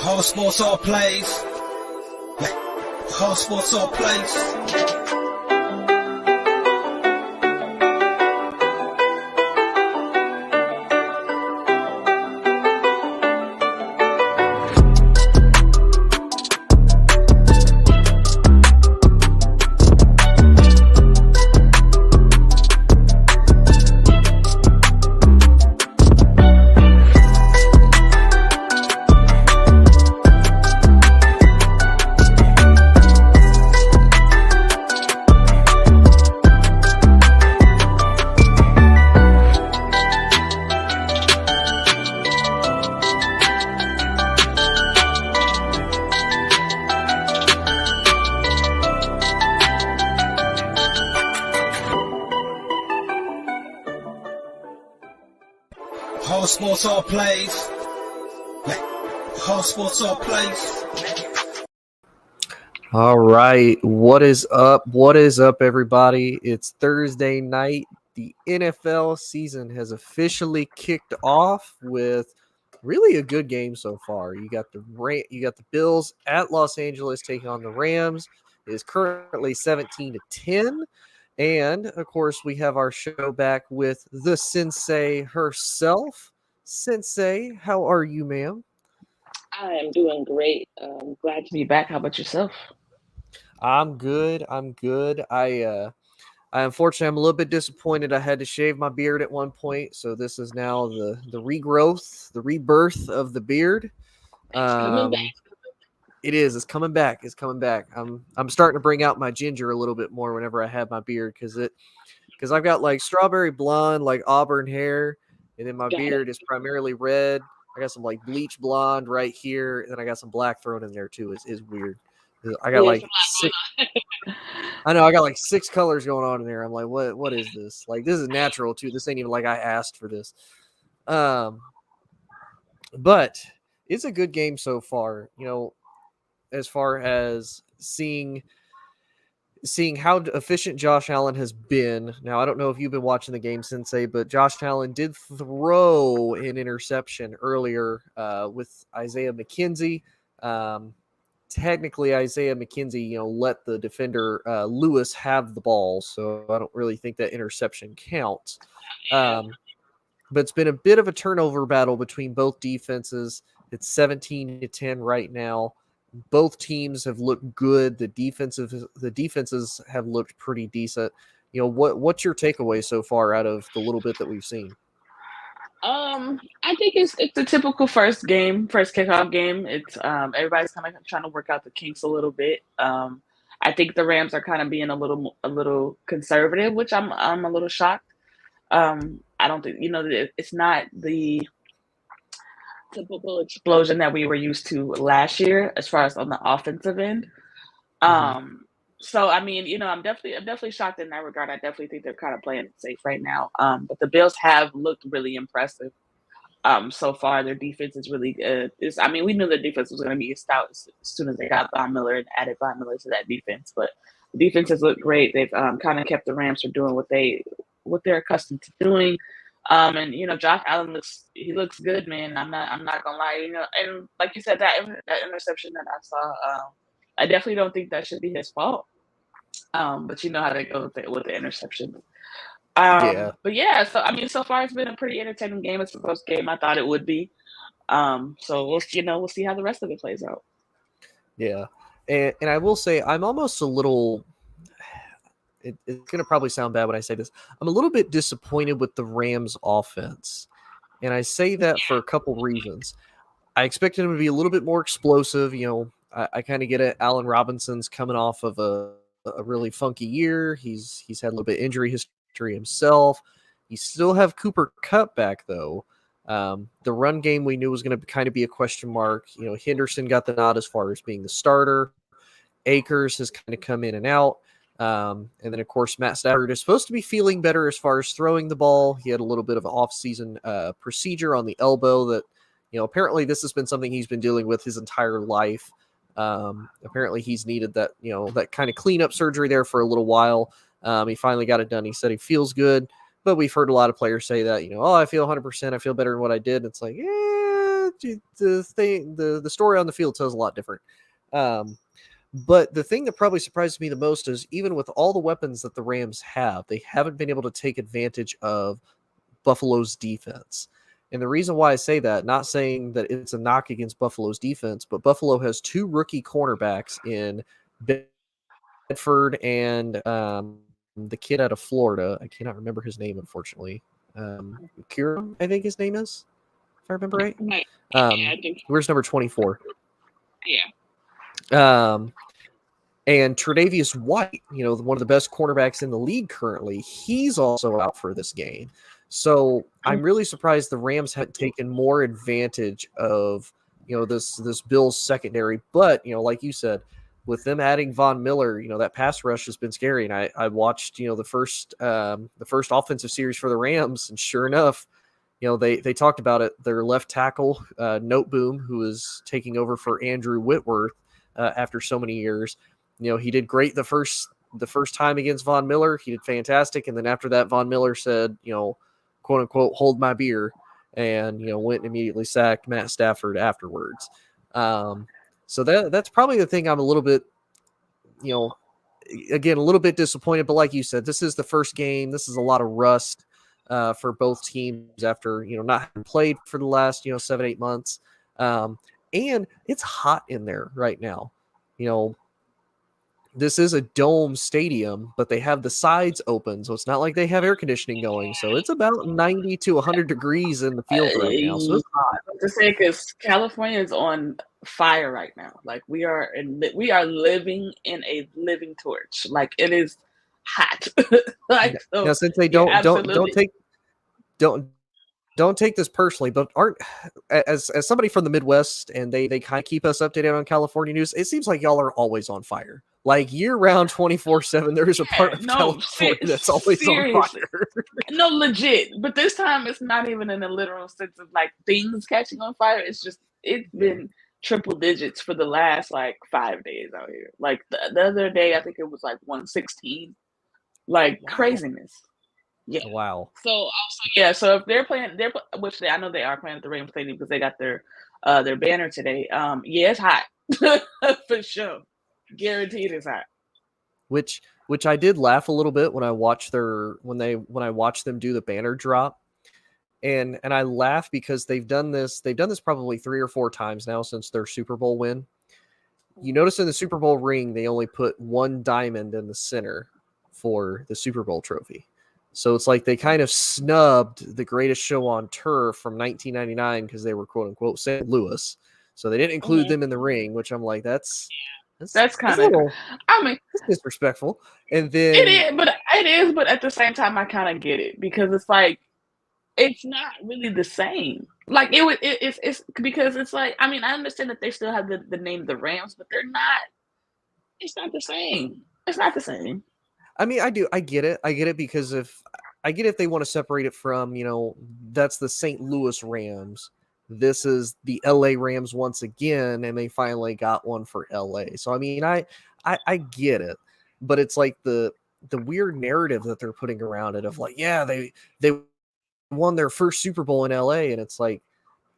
All sports, all plays. All sports, all plays. All sports, all plays. All sports, all plays. All right. What is up? What is up, everybody? It's Thursday night. The NFL season has officially kicked off with really a good game so far. You got the Bills at Los Angeles taking on the Rams. It is currently 17-10. And of course, we have our show back with the Sensei herself. Sensei, how are you, ma'am? I am doing great. Glad to be back. How about yourself? I'm good. I unfortunately I'm a little bit disappointed. I had to shave my beard at one point, so this is now the regrowth, the rebirth of the beard. It's coming back. It is. It's coming back. It's coming back. I'm starting to bring out my ginger a little bit more whenever I have my beard because I've got like strawberry blonde, like auburn hair, and then my beard is primarily red. I got some like bleach blonde right here, and then I got some black thrown in there too. It's weird. I got like six. I know I got like 6 colors going on in there. I'm like, what is this? Like, this is natural too. This ain't even like I asked for this. But it's a good game so far. You know, as far as seeing how efficient Josh Allen has been. Now, I don't know if you've been watching the game, Sensei, but Josh Allen did throw an interception earlier with Isaiah McKenzie. Technically, Isaiah McKenzie, let the defender Lewis have the ball, so I don't really think that interception counts. But it's been a bit of a turnover battle between both defenses. It's 17-10 right now. Both teams have looked good. The defenses have looked pretty decent. What's your takeaway so far out of the little bit that we've seen? I think it's a typical first kickoff game. It's everybody's kind of trying to work out the kinks a little bit. I think the Rams are kind of being a little conservative, which I'm a little shocked. I don't think it's not the typical explosion that we were used to last year as far as on the offensive end. So I mean, I'm definitely shocked in that regard. I definitely think they're kind of playing it safe right now. But the Bills have looked really impressive so far. Their defense is really good. We knew the defense was going to be stout as soon as they got Von Miller and added Von Miller to that defense. But the defense has looked great. They've kind of kept the Rams from doing what they're accustomed to doing. And Josh Allen looks good, man. I'm not gonna lie. And like you said, that interception that I saw, I definitely don't think that should be his fault. But you know how they go with the interception. Yeah. But yeah, so far it's been a pretty entertaining game. It's the first game I thought it would be. So we'll see how the rest of it plays out. Yeah, and I will say I'm almost a little. It's going to probably sound bad when I say this. I'm a little bit disappointed with the Rams offense. And I say that for a couple reasons. I expected him to be a little bit more explosive. I kind of get it. Allen Robinson's coming off of a really funky year. He's had a little bit of injury history himself. You still have Cooper Kupp back, though. The run game we knew was going to kind of be a question mark. Henderson got the nod as far as being the starter. Akers has kind of come in and out. And then, of course, Matt Stafford is supposed to be feeling better as far as throwing the ball. He had a little bit of an off-season procedure on the elbow that, apparently this has been something he's been dealing with his entire life. Apparently he's needed that, that kind of cleanup surgery there for a little while. He finally got it done. He said he feels good, but we've heard a lot of players say that, I feel 100%. I feel better than what I did. It's like, the story on the field tells a lot different. But the thing that probably surprised me the most is even with all the weapons that the Rams have, they haven't been able to take advantage of Buffalo's defense. And the reason why I say that, not saying that it's a knock against Buffalo's defense, but Buffalo has 2 rookie cornerbacks in Bedford and the kid out of Florida. I cannot remember his name, unfortunately. Kieran, I think his name is, if I remember right. I think. Where's number 24? Yeah. And Tre'Davious White, one of the best cornerbacks in the league currently, he's also out for this game. So I'm really surprised the Rams haven't taken more advantage of, this Bills secondary. But, like you said, with them adding Von Miller, that pass rush has been scary. And I watched, the first offensive series for the Rams, and sure enough, they talked about it. Their left tackle, Noteboom, who is taking over for Andrew Whitworth after so many years. He did great the first time against Von Miller. He did fantastic. And then after that, Von Miller said, quote unquote, hold my beer, and, went and immediately sacked Matt Stafford afterwards. So that's probably the thing I'm a little bit, again, a little bit disappointed. But like you said, this is the first game. This is a lot of rust for both teams after, not having played for the last, 7-8 months. And it's hot in there right now. This is a dome stadium, but they have the sides open, so it's not like they have air conditioning going. So it's about 90 to 100 degrees in the field right now. So it's hot. To say, because California is on fire right now. Like we are living in a living torch. Like it is hot. So, now, since they don't take this personally, but aren't as somebody from the Midwest, and they kind of keep us updated on California news. It seems like y'all are always on fire, like year round, 24/7. There is a part of California that's always on fire. No, legit. But this time, it's not even in a literal sense of like things catching on fire. It's been triple digits for the last like 5 days out here. Like the other day, I think it was like 116. Like craziness. Yeah. Wow. So so if they're playing, which I know they are playing at the Rams Stadium because they got their banner today. Yeah, it's hot for sure. Guaranteed it's hot. Which I did laugh a little bit when I watched when I watched them do the banner drop, and I laugh because they've done this probably 3 or 4 times now since their Super Bowl win. You notice in the Super Bowl ring they only put 1 diamond in the center for the Super Bowl trophy. So it's like they kind of snubbed the greatest show on turf from 1999 because they were quote unquote St. Louis. So they didn't include them in the ring, which I'm like, that's kind of, I mean, it's disrespectful. And then it is, but at the same time, I kind of get it because it's like, it's not really the same. Like it's because it's like, I mean, I understand that they still have the name of the Rams, but it's not the same. It's not the same. I mean, I get it because if they want to separate it from, that's the St. Louis Rams. This is the LA Rams once again, and they finally got one for LA. So, I mean, I get it, but it's like the weird narrative that they're putting around it of like, yeah, they won their first Super Bowl in LA. And it's like,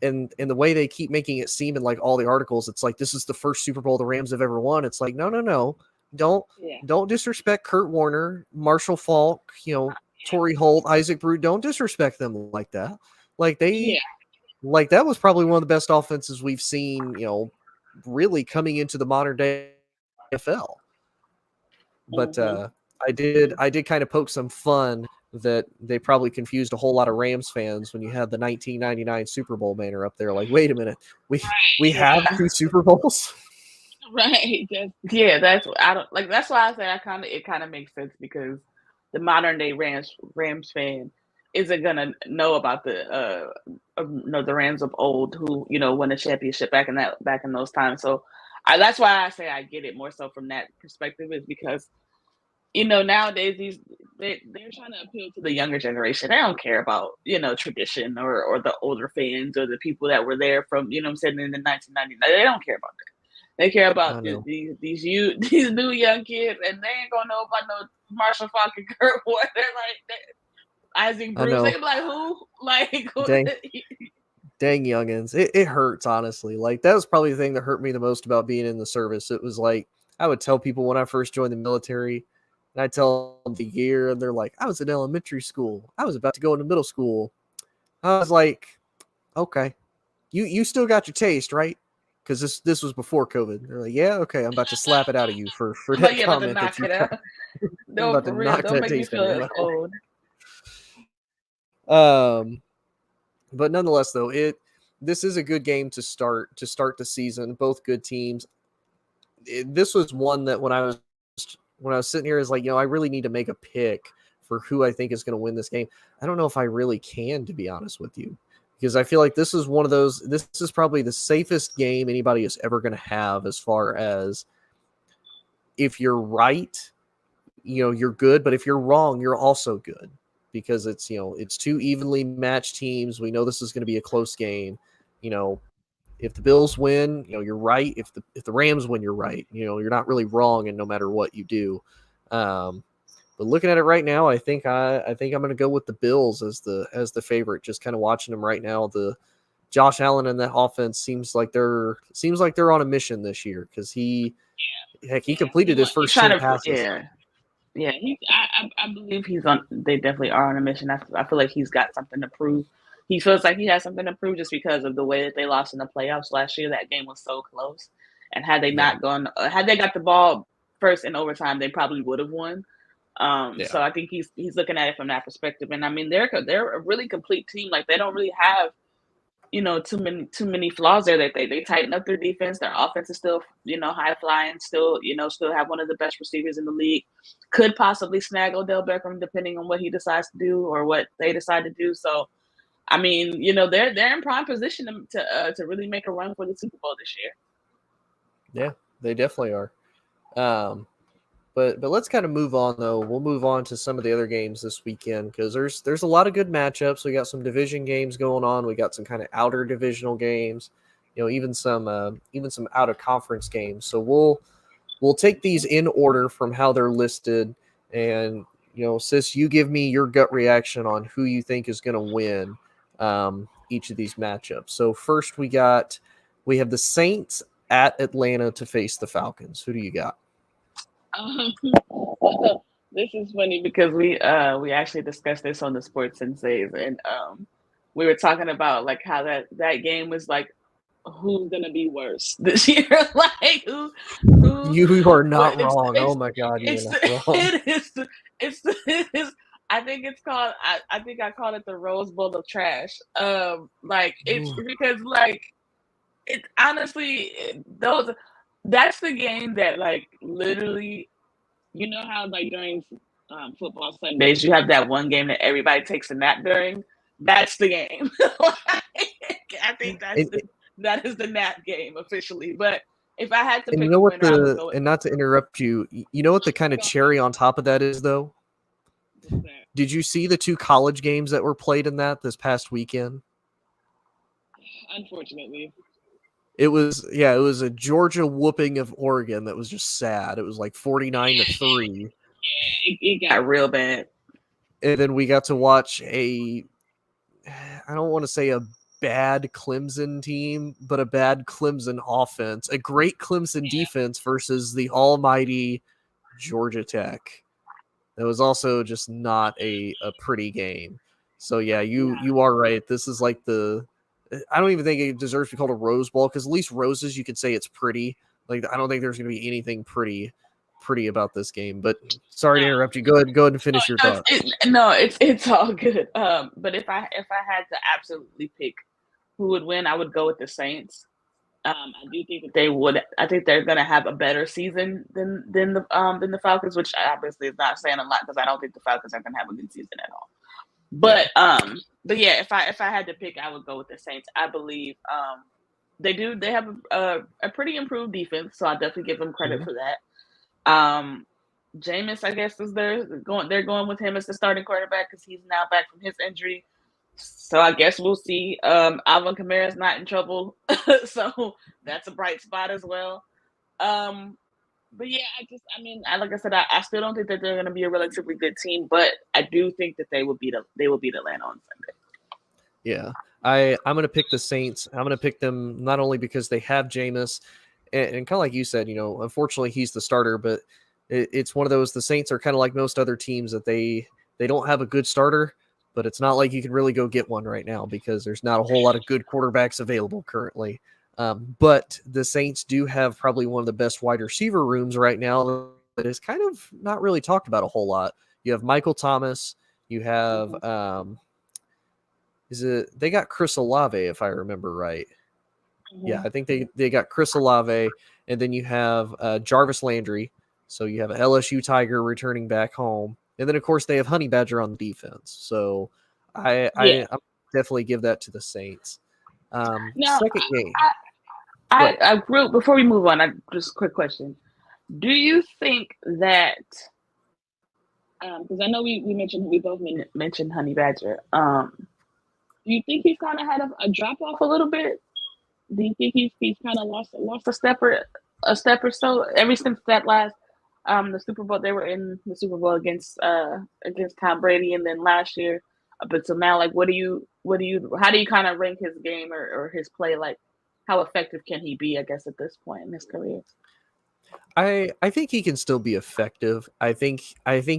and the way they keep making it seem in like all the articles, it's like, this is the first Super Bowl the Rams have ever won. It's like, no. Don't disrespect Kurt Warner, Marshall Faulk, Torrey Holt, Isaac Brew. Don't disrespect them like that. Like like that was probably one of the best offenses we've seen, really coming into the modern day NFL. But I did kind of poke some fun that they probably confused a whole lot of Rams fans when you had the 1999 Super Bowl banner up there. Like, wait a minute, we have 2 Super Bowls. Right. That's why I say it kind of makes sense because the modern day Rams fan isn't gonna know about the Rams of old who won a championship back in those times. So that's why I say I get it more so from that perspective, is because nowadays they're trying to appeal to the younger generation. They don't care about tradition or the older fans or the people that were there from I'm saying in the 1990s. They don't care about that. They care about these new young kids, and they ain't gonna know about no Marshall Faulk and Kurt Warner. They're like Isaac Bruce. They be like, who? Like, who? Dang youngins. It hurts, honestly. Like, that was probably the thing that hurt me the most about being in the service. It was like, I would tell people when I first joined the military, and I tell them the year, and they're like, I was in elementary school. I was about to go into middle school. I was like, okay, you still got your taste, right? Because this was before COVID. They're like, yeah, okay, I'm about to slap it out of you for But that yeah, about to comment that knock you it got. out. I'm No, about for to real. knock Don't that make me taste feel out of as your old. mouth. But nonetheless, though, this is a good game to start the season. Both good teams. This was one that when I was sitting here, is like, I really need to make a pick for who I think is going to win this game. I don't know if I really can, to be honest with you, because I feel like this is one of those. This is probably the safest game anybody is ever going to have, as far as if you're right, you're good, but if you're wrong, you're also good, because it's two evenly matched teams. We know this is going to be a close game. If the Bills win, you're right. If the Rams win, you're right. You're not really wrong, and no matter what you do. But looking at it right now, I think I'm going to go with the Bills as the favorite. Just kind of watching them right now, the Josh Allen and that offense seems like they're on a mission this year, because he completed his first 10 passes. Yeah. I believe he's on. They definitely are on a mission. I feel like he's got something to prove. He feels like he has something to prove just because of the way that they lost in the playoffs last year. That game was so close, and had they not had they got the ball first in overtime, they probably would have won. So I think he's looking at it from that perspective. And I mean, they're a really complete team. Like, they don't really have too many flaws there. That they tighten up their defense. Their offense is still high flying. Still have one of the best receivers in the league. Could possibly snag Odell Beckham depending on what he decides to do or what they decide to do. So, I mean, they're in prime position to really make a run for the Super Bowl this year. Yeah, they definitely are. But let's kind of move on, though. We'll move on to some of the other games this weekend, because there's a lot of good matchups. We got some division games going on. We got some kind of outer divisional games, even some out of conference games. So we'll take these in order from how they're listed, and Sis, you give me your gut reaction on who you think is going to win each of these matchups. So first, we have the Saints at Atlanta to face the Falcons. Who do you got? This is funny because we actually discussed this on the Sports Sensays, and we were talking about like how that game was like, who's gonna be worse this year? Like who You are not wrong. Oh my God, you're not wrong. I think it's called. I think I called it the Rose Bowl of trash. Like it's because like it honestly that's the game that like literally, how like during football Sundays you have that one game that everybody takes a nap during. That's the game. I think that is the nap game officially. But if I had to pick a winner, I would go with, and not to interrupt you, you know what the kind of cherry on top of that is, though? Did you see the 2 college games that were played in this past weekend? Unfortunately. It was a Georgia whooping of Oregon that was just sad. It was like 49-3. Yeah, it got real bad. And then we got to watch I don't want to say a bad Clemson team, but a bad Clemson offense, a great Clemson defense versus the almighty Georgia Tech. That was also just not a pretty game. So yeah, you are right. This is like I don't even think it deserves to be called a Rose Bowl, because at least roses, you could say it's pretty. Like, I don't think there's going to be anything pretty about this game. But sorry to interrupt you. Go ahead and finish your thoughts. It's all good. But if I had to absolutely pick who would win, I would go with the Saints. I do think that they would. I think they're going to have a better season than the Falcons, which obviously is not saying a lot, because I don't think the Falcons are going to have a good season at all. But yeah, if I had to pick, I would go with the Saints. I believe they have a pretty improved defense, so I definitely give them credit for that. Jameis, I guess, they're going with him as the starting quarterback because he's now back from his injury. So I guess we'll see. Alvin Kamara's not in trouble, so that's a bright spot as well. But yeah, like I said, I still don't think that they're going to be a relatively good team, but I do think that they will beat Atlanta on Sunday. Yeah, I'm going to pick the Saints. I'm going to pick them not only because they have Jameis, and kind of like you said, unfortunately he's the starter, but it's one of those. The Saints are kind of like most other teams that they don't have a good starter, but it's not like you can really go get one right now because there's not a whole lot of good quarterbacks available currently. But the Saints do have probably one of the best wide receiver rooms right now that is kind of not really talked about a whole lot. You have Michael Thomas. You have they got Chris Olave, if I remember right. Mm-hmm. Yeah, I think they got Chris Olave, and then you have Jarvis Landry. So you have an LSU Tiger returning back home, and then of course they have Honey Badger on the defense. So I definitely give that to the Saints. Now, second game. I grew before we move on. Just a quick question: do you think that? Because I know we both mentioned Honey Badger. Do you think he's kind of had a drop off a little bit? Do you think he's kind of lost a step or so ever since that last the Super Bowl? They were in the Super Bowl against Tom Brady, and then last year up until now, like how do you kind of rank his game or his play? Like how effective can he be? I guess at this point in his career. I think he can still be effective. I think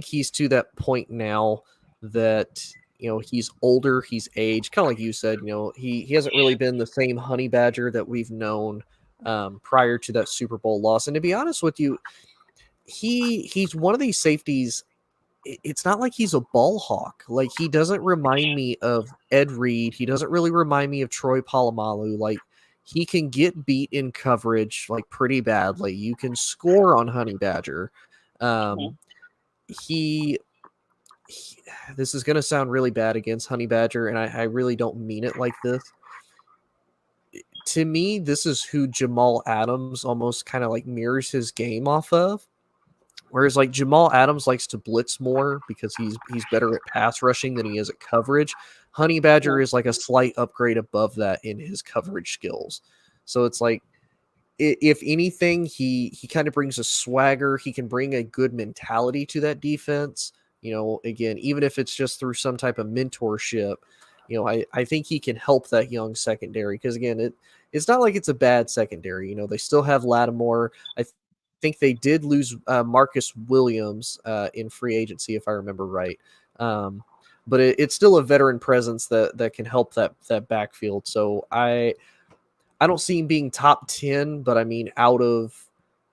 he's to that point now that he's older, he's aged, kind of like you said. He hasn't really been the same Honey Badger that we've known prior to that Super Bowl loss. And to be honest with you, he's one of these safeties. It's not like he's a ball hawk. Like, he doesn't remind me of Ed Reed. He doesn't really remind me of Troy Polamalu. Like, he can get beat in coverage like pretty badly. You can score on Honey Badger. He this is going to sound really bad against Honey Badger, and I really don't mean it like this. To me, this is who Jamal Adams almost kind of like mirrors his game off of. Whereas like Jamal Adams likes to blitz more because he's better at pass rushing than he is at coverage. Honey Badger is like a slight upgrade above that in his coverage skills. So it's like, if anything, he kind of brings a swagger. He can bring a good mentality to that defense. Again, even if it's just through some type of mentorship, I think he can help that young secondary. Because again, it's not like it's a bad secondary. They still have Lattimore. I think they did lose Marcus Williams in free agency, if I remember right. But it's still a veteran presence that can help that backfield. So I don't see him being top 10, but I mean, out of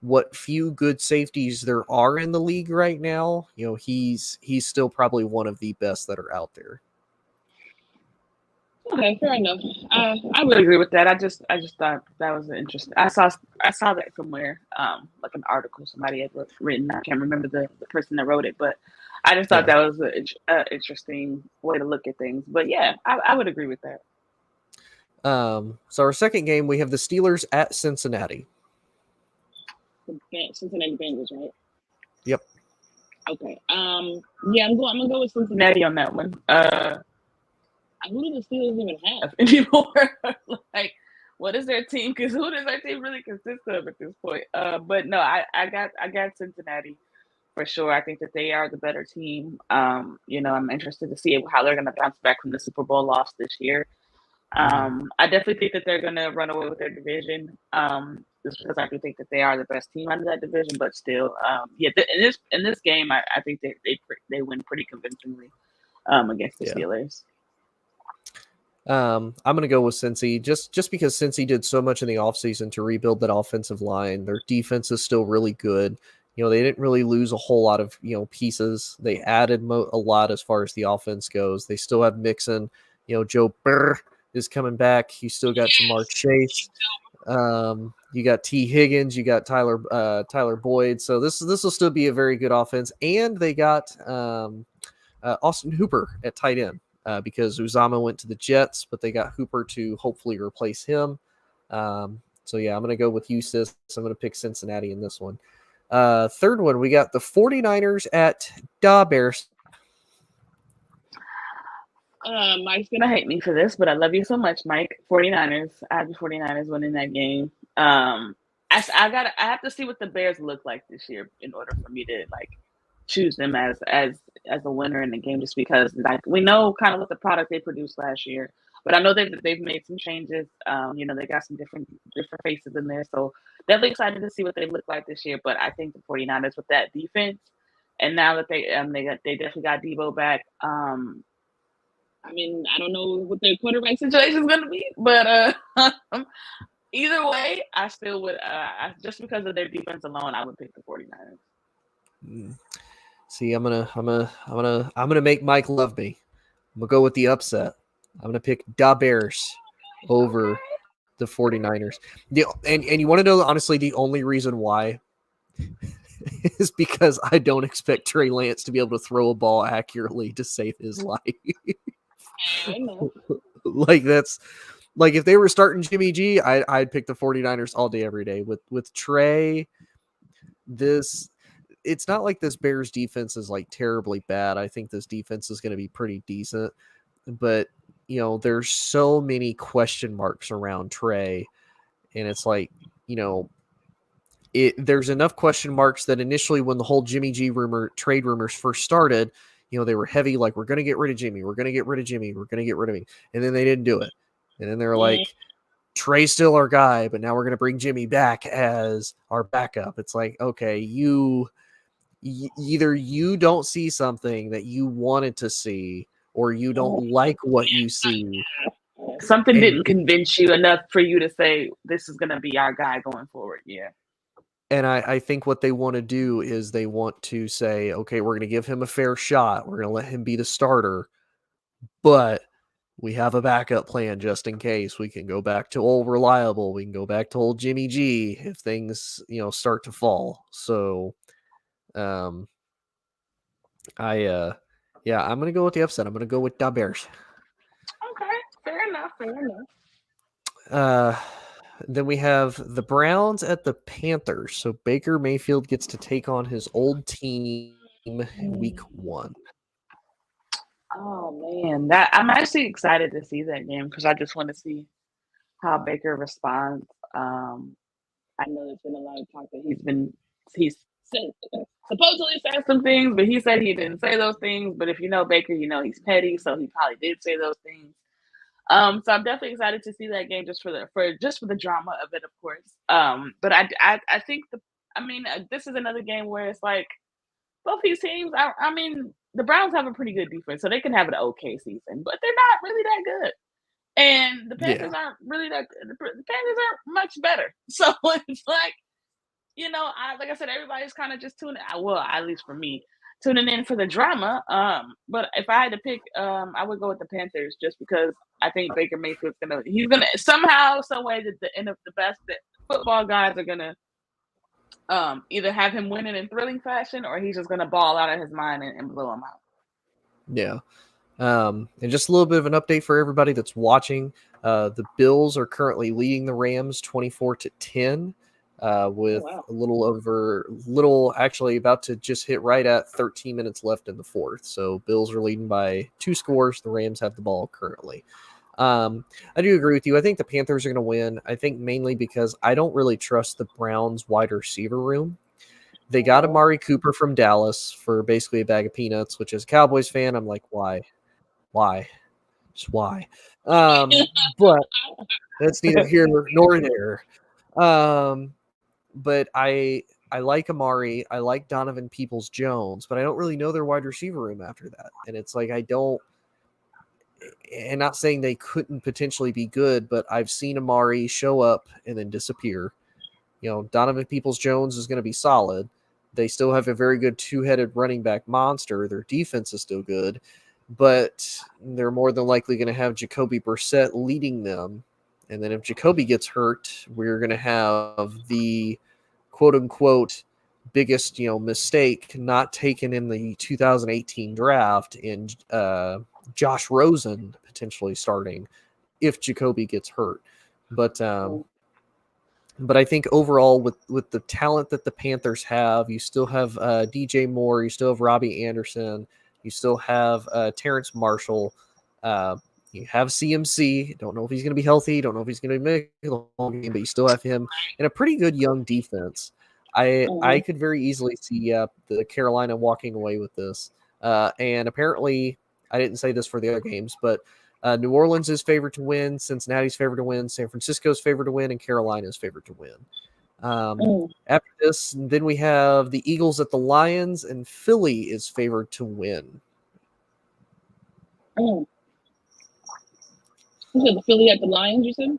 what few good safeties there are in the league right now, he's still probably one of the best that are out there. Okay, fair enough. I would agree with that. I just thought that was interesting. I saw that somewhere, like an article somebody had written. I can't remember the person that wrote it, but I just thought that was an interesting way to look at things. But yeah, I would agree with that. So our second game, we have the Steelers at Cincinnati. Cincinnati Bengals, right? Yep. Okay. Yeah, I'm gonna go with Cincinnati on that one. Who do the Steelers even have anymore? Like, what is their team? Because who does their team really consist of at this point? But no, I got Cincinnati for sure. I think that they are the better team. I'm interested to see how they're going to bounce back from the Super Bowl loss this year. I definitely think that they're going to run away with their division. Just because I do think that they are the best team out of that division, but still, in this game, I think they win pretty convincingly against the Steelers. I'm going to go with Cincy just because Cincy did so much in the offseason to rebuild that offensive line. Their defense is still really good. They didn't really lose a whole lot of, pieces. They added a lot as far as the offense goes. They still have Mixon. Joe Burr is coming back. You still got Jamar Chase. You got T. Higgins. You got Tyler Boyd. So this will still be a very good offense. And they got Austin Hooper at tight end. Because Uzama went to the Jets, but they got Hooper to hopefully replace him. So, yeah, I'm going to go with you, sis. I'm going to pick Cincinnati in this one. Third one, we got the 49ers at Da Bears. Mike's going to hate me for this, but I love you so much, Mike. 49ers. I have the 49ers winning that game. I have to see what the Bears look like this year in order for me to, choose them as a winner in the game, just because we know kind of what the product they produced last year. But I know they've made some changes. They got some different faces in there. So definitely excited to see what they look like this year. But I think the 49ers with that defense, and now that they definitely got Debo back. I mean, I don't know what their quarterback situation is going to be, but either way, I still would. Just because of their defense alone, I would pick the 49ers. See, I'm gonna make Mike love me. I'm gonna go with the upset. I'm gonna pick Da Bears over the 49ers. And you want to know, honestly, the only reason why is because I don't expect Trey Lance to be able to throw a ball accurately to save his life. I know. Like if they were starting Jimmy G, I'd pick the 49ers all day, every day. With Trey, it's not like this Bears defense is like terribly bad. I think this defense is going to be pretty decent, but there's so many question marks around Trey, and it's like, there's enough question marks that initially when the whole Jimmy G trade rumors first started, they were heavy, like, we're going to get rid of Jimmy. We're going to get rid of Jimmy. We're going to get rid of him. And then they didn't do it. And then they're like, Trey's still our guy, but now we're going to bring Jimmy back as our backup. It's like, okay, either you don't see something that you wanted to see, or you don't like what you see. Something didn't convince you enough for you to say, this is going to be our guy going forward. Yeah. And I think what they want to do is they want to say, okay, we're going to give him a fair shot. We're going to let him be the starter, but we have a backup plan just in case. We can go back to old reliable. We can go back to old Jimmy G if things, start to fall. So, I'm going to go with the upset. I'm going to go with Da Bears. Okay, fair enough. Then we have the Browns at the Panthers. So Baker Mayfield gets to take on his old team in week 1. Oh man, I'm actually excited to see that game because I just want to see how Baker responds. I know there's been a lot of talk that he's supposedly said some things, but he said he didn't say those things. But if you know Baker, he's petty, so he probably did say those things. So I'm definitely excited to see that game just for the drama of it, of course. But I think this is another game where it's like both these teams. I mean, the Browns have a pretty good defense, so they can have an okay season, but they're not really that good. And the Panthers aren't really that good. The Panthers aren't much better. So it's like, like I said, everybody's kind of just tuning. Well, at least for me, tuning in for the drama. But if I had to pick, I would go with the Panthers just because I think Baker Mayfield's he's gonna somehow, some way, that the end of the best football guys are gonna either have him winning in thrilling fashion, or he's just gonna ball out of his mind and blow him out. Yeah. And just a little bit of an update for everybody that's watching. The Bills are currently leading the Rams 24-10. With actually about to just hit right at 13 minutes left in the fourth. So Bills are leading by 2 scores. The Rams have the ball currently. I do agree with you. I think the Panthers are going to win. I think mainly because I don't really trust the Browns wide receiver room. They got Amari Cooper from Dallas for basically a bag of peanuts, which as a Cowboys fan, I'm like, why? Just why? But that's neither here nor there. But I like Amari. I like Donovan Peoples-Jones, but I don't really know their wide receiver room after that. And it's like, and not saying they couldn't potentially be good, but I've seen Amari show up and then disappear. Donovan Peoples-Jones is going to be solid. They still have a very good 2-headed running back monster. Their defense is still good, but they're more than likely going to have Jacoby Brissett leading them. And then if Jacoby gets hurt, we're going to have the quote-unquote biggest, mistake not taken in the 2018 draft in Josh Rosen potentially starting if Jacoby gets hurt. But I think overall with the talent that the Panthers have, you still have DJ Moore, you still have Robbie Anderson, you still have Terrence Marshall, you have CMC. Don't know if he's going to be healthy. Don't know if he's going to make the whole game, but you still have him and a pretty good young defense. I could very easily see the Carolina walking away with this. And apparently, I didn't say this for the other games, but New Orleans is favored to win. Cincinnati's favored to win. San Francisco's favored to win, and Carolina's favored to win. After this, then we have the Eagles at the Lions, and Philly is favored to win. You said the Philly at the Lions, you said?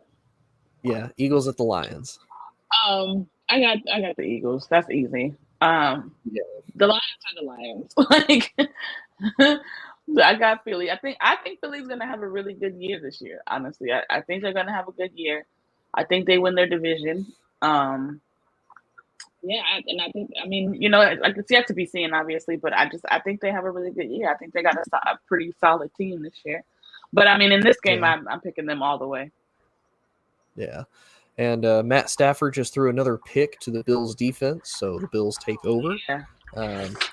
Yeah, Eagles at the Lions. I got the Eagles. That's easy. The Lions are the Lions. Like, I got Philly. I think Philly's gonna have a really good year this year. Honestly, I think they're gonna have a good year. I think they win their division. Yeah, and I think, I mean, you know, like, it's yet to be seen, obviously, but I think they have a really good year. I think they got a pretty solid team this year. But I mean, in this game, I'm picking them all the way. Yeah. And Matt Stafford just threw another pick to the Bills defense, so the Bills take over. Yeah.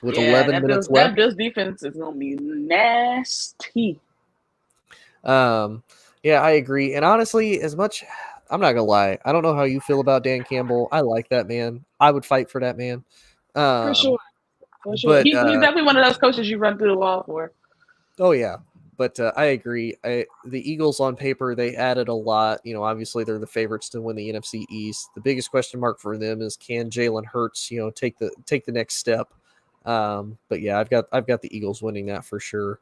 With 11 minutes left. That Bills defense is going to be nasty. Yeah, I agree. And honestly, as much, I'm not going to lie, I don't know how you feel about Dan Campbell. I like that man. I would fight for that man. For sure. But, he's definitely one of those coaches you run through the wall for. Oh, yeah. But I agree. The Eagles on paper, they added a lot. You know, obviously they're the favorites to win the NFC East. The biggest question mark for them is, can Jalen Hurts, you know, take the next step? But yeah, I've got the Eagles winning that for sure.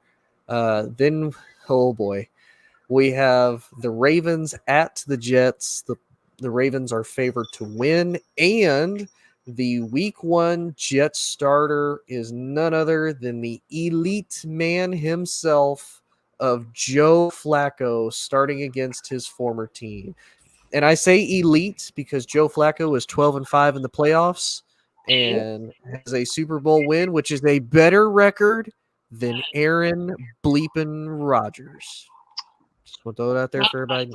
Then, oh boy, we have the Ravens at the Jets. The Ravens are favored to win, and the Week 1 Jets starter is none other than the elite man himself of Joe Flacco, starting against his former team. And I say elite because Joe Flacco is 12-5 in the playoffs and has a Super Bowl win, which is a better record than Aaron bleeping Rodgers. Just want to throw it out there for everybody.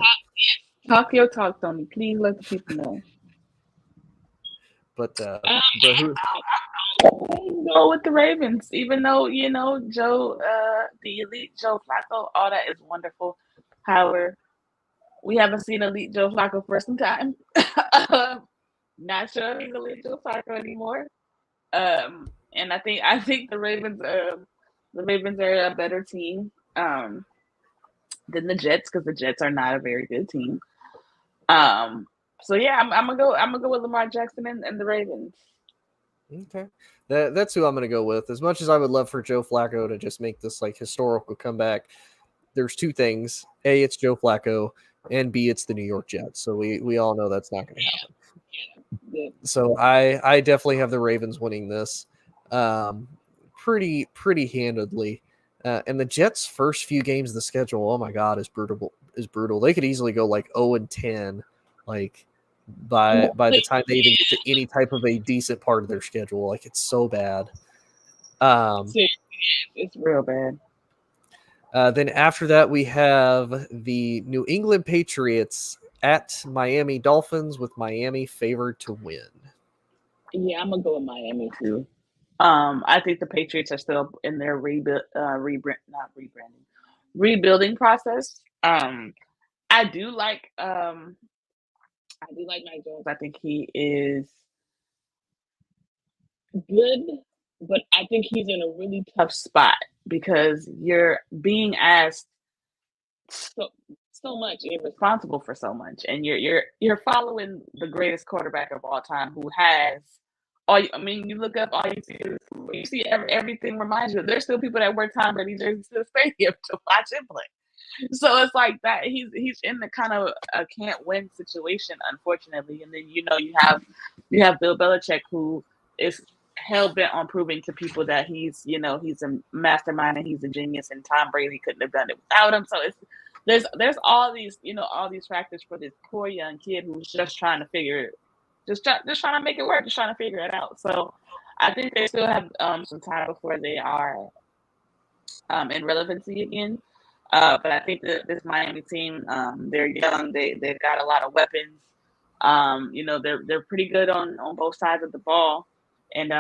Talk your talk, Tony. Please let the people know. But who? Go with the Ravens, even though, you know, Joe, the elite Joe Flacco, all that is wonderful. However, we haven't seen elite Joe Flacco for some time. Not sure he's elite Joe Flacco anymore. And I think the Ravens are a better team than the Jets, because the Jets are not a very good team. So yeah, I'm gonna go with Lamar Jackson and the Ravens. Okay, that's who I'm gonna go with. As much as I would love for Joe Flacco to just make this like historical comeback, there's two things: A, it's Joe Flacco, and B, it's the New York Jets. So we all know that's not gonna happen. Yeah. So I definitely have the Ravens winning this, pretty handedly. And the Jets' first few games of the schedule, oh my God, is brutal. They could easily go like 0-10, like by the time they even get to any type of a decent part of their schedule. Like, it's so bad. It's real bad. Then after that, we have the New England Patriots at Miami Dolphins, with Miami favored to win. Yeah, I'm gonna go with Miami too. I think the Patriots are still in their rebuilding process. I do like Mike Jones. I think he is good, but I think he's in a really tough spot because you're being asked so much, you're responsible for so much, and you're following the greatest quarterback of all time, who has you look up, all you see everything reminds you. There's still people that wear Tom Brady jerseys to the stadium to watch him play. So it's like that. He's in the kind of a can't win situation, unfortunately. And then you have Bill Belichick, who is hell bent on proving to people that he's a mastermind and he's a genius, and Tom Brady couldn't have done it without him. So there's all these factors for this poor young kid who's just trying to trying to make it work, just trying to figure it out. So I think they still have some time before they are in relevancy again. But I think that this Miami team, they're young. They've got a lot of weapons. They're pretty good on both sides of the ball. And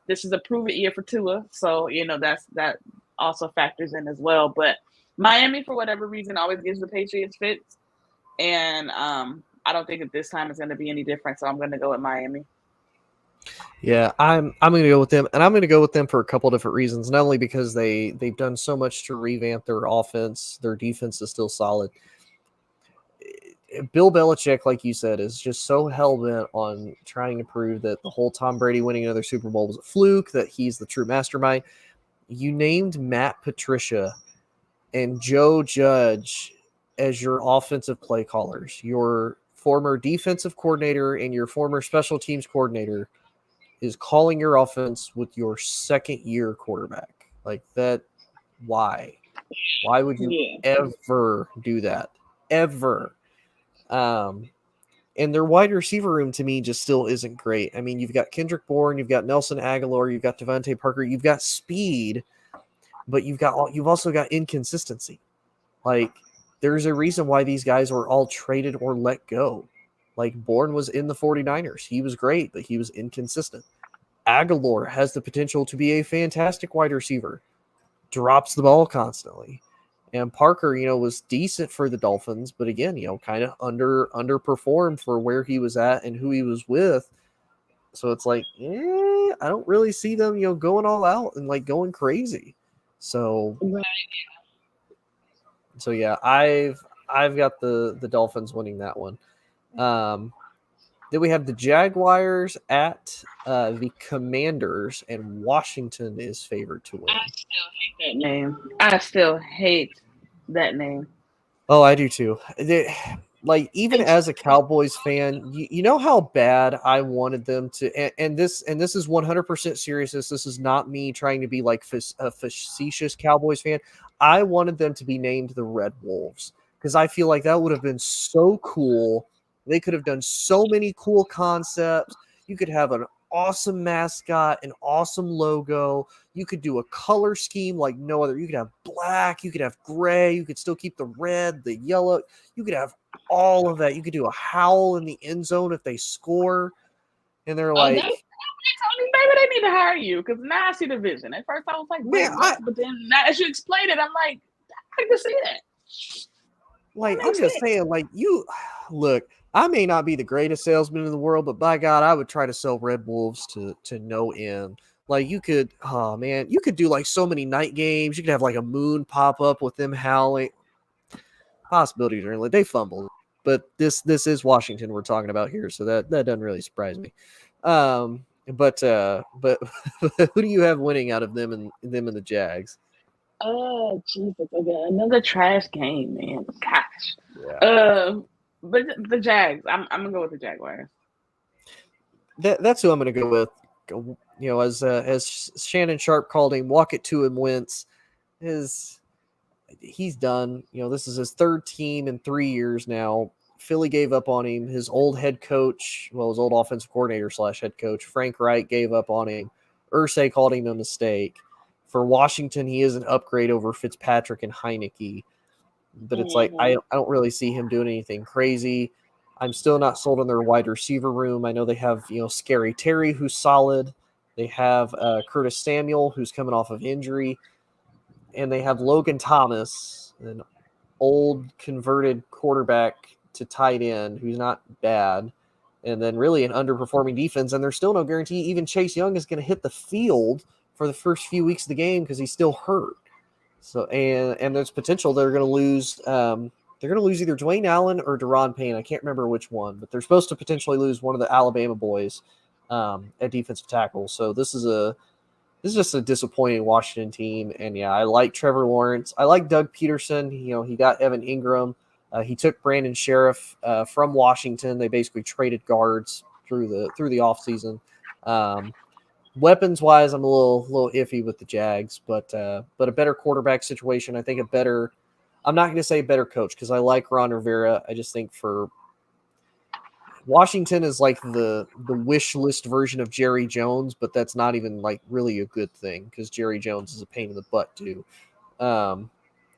this is a proven year for Tua, so that also factors in as well. But Miami, for whatever reason, always gives the Patriots fits, and I don't think that this time is going to be any different. So I'm going to go with Miami. Yeah, I'm going to go with them, and I'm going to go with them for a couple different reasons. Not only because they've done so much to revamp their offense, their defense is still solid. Bill Belichick, like you said, is just so hell bent on trying to prove that the whole Tom Brady winning another Super Bowl was a fluke, that he's the true mastermind. You named Matt Patricia and Joe Judge as your offensive play callers. Your former defensive coordinator and your former special teams coordinator is calling your offense with your second year quarterback. Like that, why? Why would you ever do that? Ever. And their wide receiver room to me just still isn't great. I mean, you've got Kendrick Bourne, you've got Nelson Aguilar, you've got Devontae Parker, you've got speed, but you've also got inconsistency. Like there's a reason why these guys were all traded or let go. Like Bourne was in the 49ers. He was great, but he was inconsistent. Aguilar has the potential to be a fantastic wide receiver, drops the ball constantly. And Parker, was decent for the Dolphins, but again, kind of underperformed for where he was at and who he was with. So it's like, I don't really see them, going all out and like going crazy. So, so yeah, I've got the Dolphins winning that one. Then we have the Jaguars at the Commanders, and Washington is favored to win. I still hate that name. Oh, I do too. Even as a Cowboys fan, you know how bad I wanted them to, and this is 100% serious. This is not me trying to be like a facetious Cowboys fan. I wanted them to be named the Red Wolves because I feel like that would have been so cool. They could have done so many cool concepts. You could have an awesome mascot, an awesome logo. You could do a color scheme like no other. You could have black, you could have gray, you could still keep the red, the yellow. You could have all of that. You could do a howl in the end zone if they score. And they're like, they told me, baby, they need to hire you because now I see the vision. At first I was like, man, but then now as you explain it, I'm like, I can see that. Like, I'm just saying, like, look, I may not be the greatest salesman in the world, but by God, I would try to sell Red Wolves to no end. Like you could do like so many night games. You could have like a moon pop up with them howling. Possibilities are like they fumble, but this is Washington we're talking about here, so that doesn't really surprise me. But who do you have winning out of them and the Jags? Oh Jesus! Okay, another trash game, man. Gosh. Yeah. But the Jags, I'm gonna go with the Jaguars. That's who I'm gonna go with. As Shannon Sharp called him, walk it to him Wentz. He's done. This is his third team in 3 years now. Philly gave up on him. His old head coach, his old offensive coordinator / head coach, Frank Reich, gave up on him. Irsay called him a mistake. For Washington, he is an upgrade over Fitzpatrick and Heineke. But it's like, I don't really see him doing anything crazy. I'm still not sold on their wide receiver room. I know they have, Scary Terry, who's solid. They have Curtis Samuel, who's coming off of injury. And they have Logan Thomas, an old converted quarterback to tight end, who's not bad. And then really an underperforming defense. And there's still no guarantee even Chase Young is going to hit the field for the first few weeks of the game because he's still hurt. So and there's potential they're going to lose. They're going to lose either Dwayne Allen or Deron Payne. I can't remember which one, but they're supposed to potentially lose one of the Alabama boys at defensive tackle. So this is just a disappointing Washington team. And yeah, I like Trevor Lawrence. I like Doug Peterson. He got Evan Ingram. He took Brandon Sheriff from Washington. They basically traded guards through the offseason. Weapons wise, I'm a little iffy with the Jags, but a better quarterback situation. I think I'm not going to say a better coach because I like Ron Rivera. I just think for Washington is like the wish list version of Jerry Jones, but that's not even like really a good thing because Jerry Jones is a pain in the butt too.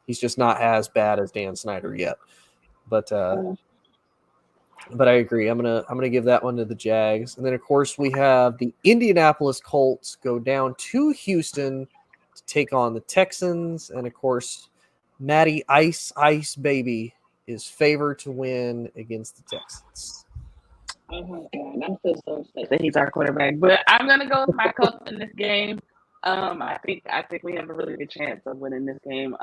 He's just not as bad as Dan Snyder yet, but I agree. I'm gonna give that one to the Jags, and then of course we have the Indianapolis Colts go down to Houston to take on the Texans, and of course Matty Ice Baby is favored to win against the Texans. Oh my God, I'm so upset that he's our quarterback. But I'm gonna go with my Colts in this game. I think we have a really good chance of winning this game.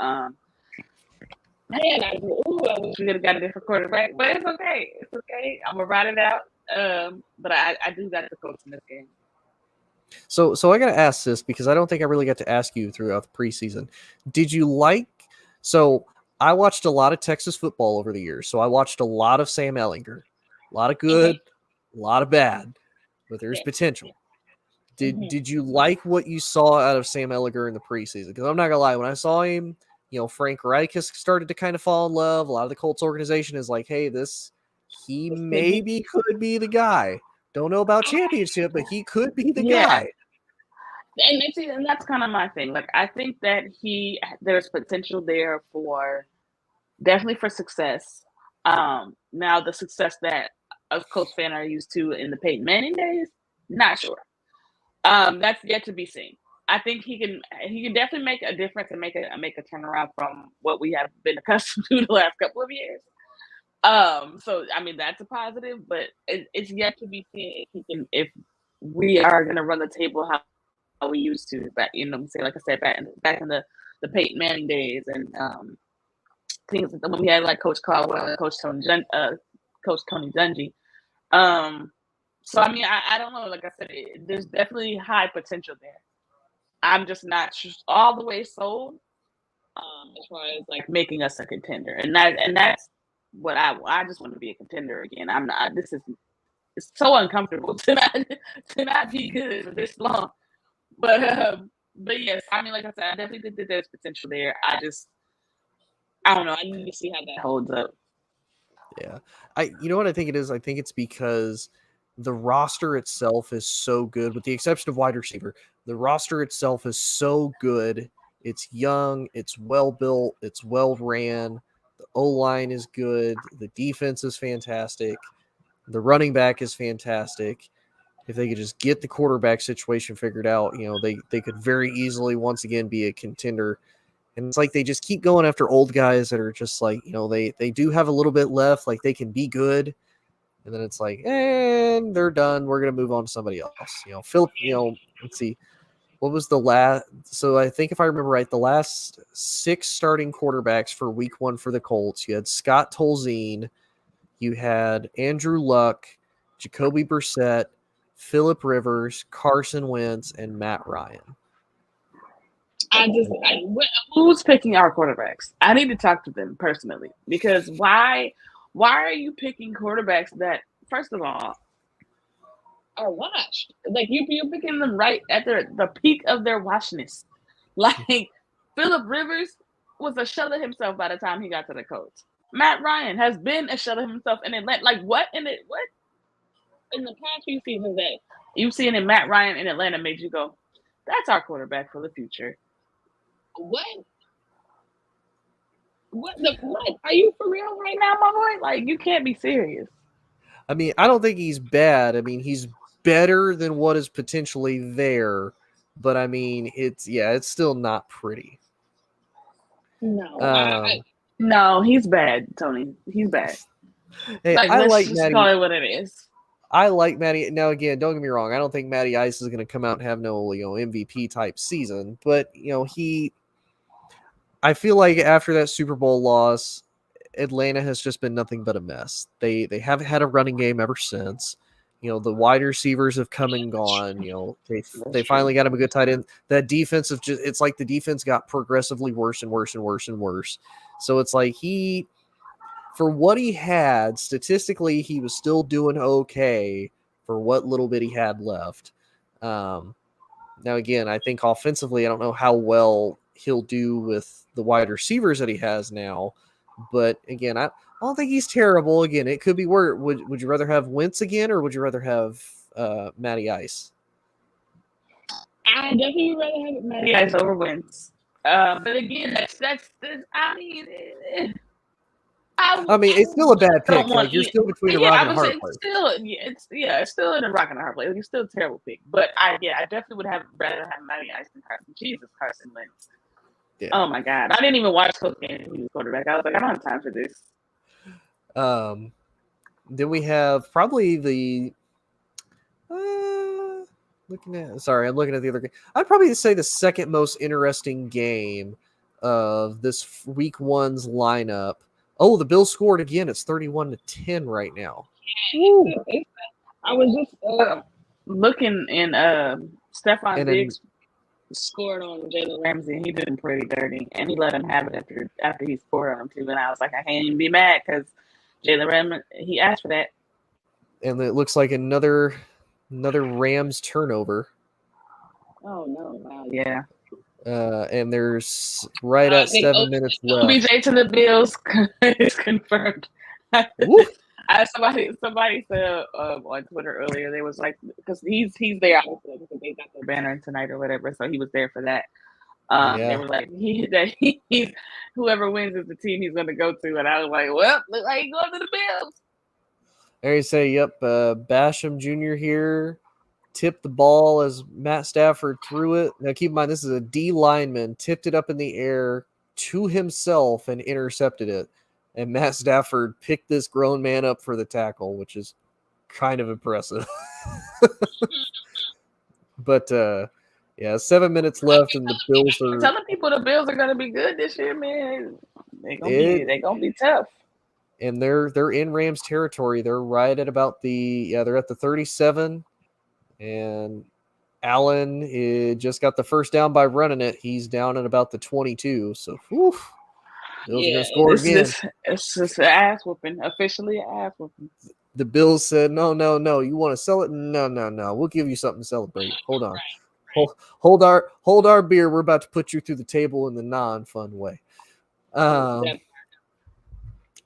Man, I wish we could have got a different quarterback, but it's okay. It's okay. I'm gonna ride it out. But I do got the Colts in this game. So I got to ask this because I don't think I really got to ask you throughout the preseason. Did you like? So I watched a lot of Texas football over the years. So I watched a lot of Sam Ehlinger, a lot of good, a lot of bad, but there's potential. Did you like what you saw out of Sam Ehlinger in the preseason? Because I'm not gonna lie, when I saw him, Frank Reich has started to kind of fall in love. A lot of the Colts organization is like, hey, he maybe could be the guy. Don't know about championship, but he could be the guy. And that's kind of my thing. Like, I think that there's potential there definitely for success. Now the success that us Colts fans are used to in the Peyton Manning days, not sure. That's yet to be seen. I think he can definitely make a difference and make a turnaround from what we have been accustomed to the last couple of years. So I mean that's a positive, but it's yet to be seen if we are going to run the table how we used to. But like I said, back in the Peyton Manning days and things when we had like Coach Caldwell and Coach Tony Dungy. So I mean I don't know. Like I said, there's definitely high potential there. I'm just not all the way sold as far as like making us a contender, and that's what I just want to be a contender again. I'm not. It's so uncomfortable to not be good for this long. But yes, I mean, like I said, I definitely think that there's potential there. I don't know. I need to see how that holds up. Yeah, you know what I think it is. I think it's because the roster itself is so good, with the exception of wide receiver. The roster itself is so good. It's young, it's well built, it's well ran. The O-line is good. The defense is fantastic. The running back is fantastic. If they could just get the quarterback situation figured out, they could very easily once again be a contender. And it's like they just keep going after old guys that are just like, they do have a little bit left, like they can be good. And then it's like, and they're done. We're going to move on to somebody else. Philip, let's see. What was the last? So I think if I remember right, the last 6 starting quarterbacks for week 1 for the Colts, you had Scott Tolzien, you had Andrew Luck, Jacoby Brissett, Phillip Rivers, Carson Wentz, and Matt Ryan. Who's picking our quarterbacks? I need to talk to them personally, because why are you picking quarterbacks that, first of all, are washed? Like you're picking them right at the peak of their washness. Like Phillip Rivers was a shell of himself by the time he got to the Colts. Matt Ryan has been a shell of himself in Atlanta. Like what in the past few seasons that you've seen in Matt Ryan in Atlanta made you go, that's our quarterback for the future? What? What? Are you for real right now, my boy? Like you can't be serious. I mean, I don't think he's bad. I mean, he's better than what is potentially there, but I mean, it's still not pretty. No, no, he's bad, Tony. He's bad. Hey, I like Matty. Call it what it is. I like Matty. Now, again, don't get me wrong. I don't think Matty Ice is going to come out and have no MVP type season, but I feel like after that Super Bowl loss, Atlanta has just been nothing but a mess. They haven't had a running game ever since. The wide receivers have come and gone. They finally got him a good tight end. That defense it's like the defense got progressively worse and worse and worse and worse. So it's like for what he had, statistically, he was still doing okay for what little bit he had left. Now, again, I think offensively, I don't know how well he'll do with the wide receivers that he has now. But again, I don't think he's terrible. Again, it could be worse. Would you rather have Wentz again, or would you rather have Matty Ice? I definitely would rather have Matty Ice over Wentz. But again, that's I mean, it's still a bad pick. Like you're still between a rock and a hard place. It's still in a rock and a hard place. It's still a terrible pick. But I definitely would rather have Matty Ice than Carson. Jesus, Carson Wentz. Yeah. Oh my God! I didn't even watch Coach Gaines when he was quarterback. I was like, I don't have time for this. Then we have probably the I'm looking at the other game. I'd probably say the second most interesting game of this week one's lineup. Oh, the Bills scored again. It's 31-10 right now. I was just looking, and Stephon And Diggs scored on Jalen Ramsey, and he did him pretty dirty, and he let him have it after he scored on him too. And I was like, I can't even be mad because Jalen Ramsey, he asked for that. And it looks like another Rams turnover. Oh no! Wow, yeah. And there's right at 7 minutes left. OBJ to the Bills is confirmed. Somebody said on Twitter earlier, they was like, because he's there because they got their banner tonight or whatever, so he was there for that. They were like, he's whoever wins is the team he's going to go to, and I was like, well, look like he's going to the Bills. There you say, yep, Basham Jr. here tipped the ball as Matt Stafford threw it. Now, keep in mind, this is a D lineman, tipped it up in the air to himself and intercepted it. And Matt Stafford picked this grown man up for the tackle, which is kind of impressive. But, 7 minutes left, and the Bills are... Telling people the Bills are going to be good this year, man. They're going to be tough. And they're in Rams territory. They're right at about they're at the 37. And Allen just got the first down by running it. He's down at about the 22. So, Bills are going to score again. It's just an ass whooping. Officially an ass whooping. The Bills said, no. You want to sell it? No. We'll give you something to celebrate. Hold on. Hold our beer. We're about to put you through the table in the non-fun way.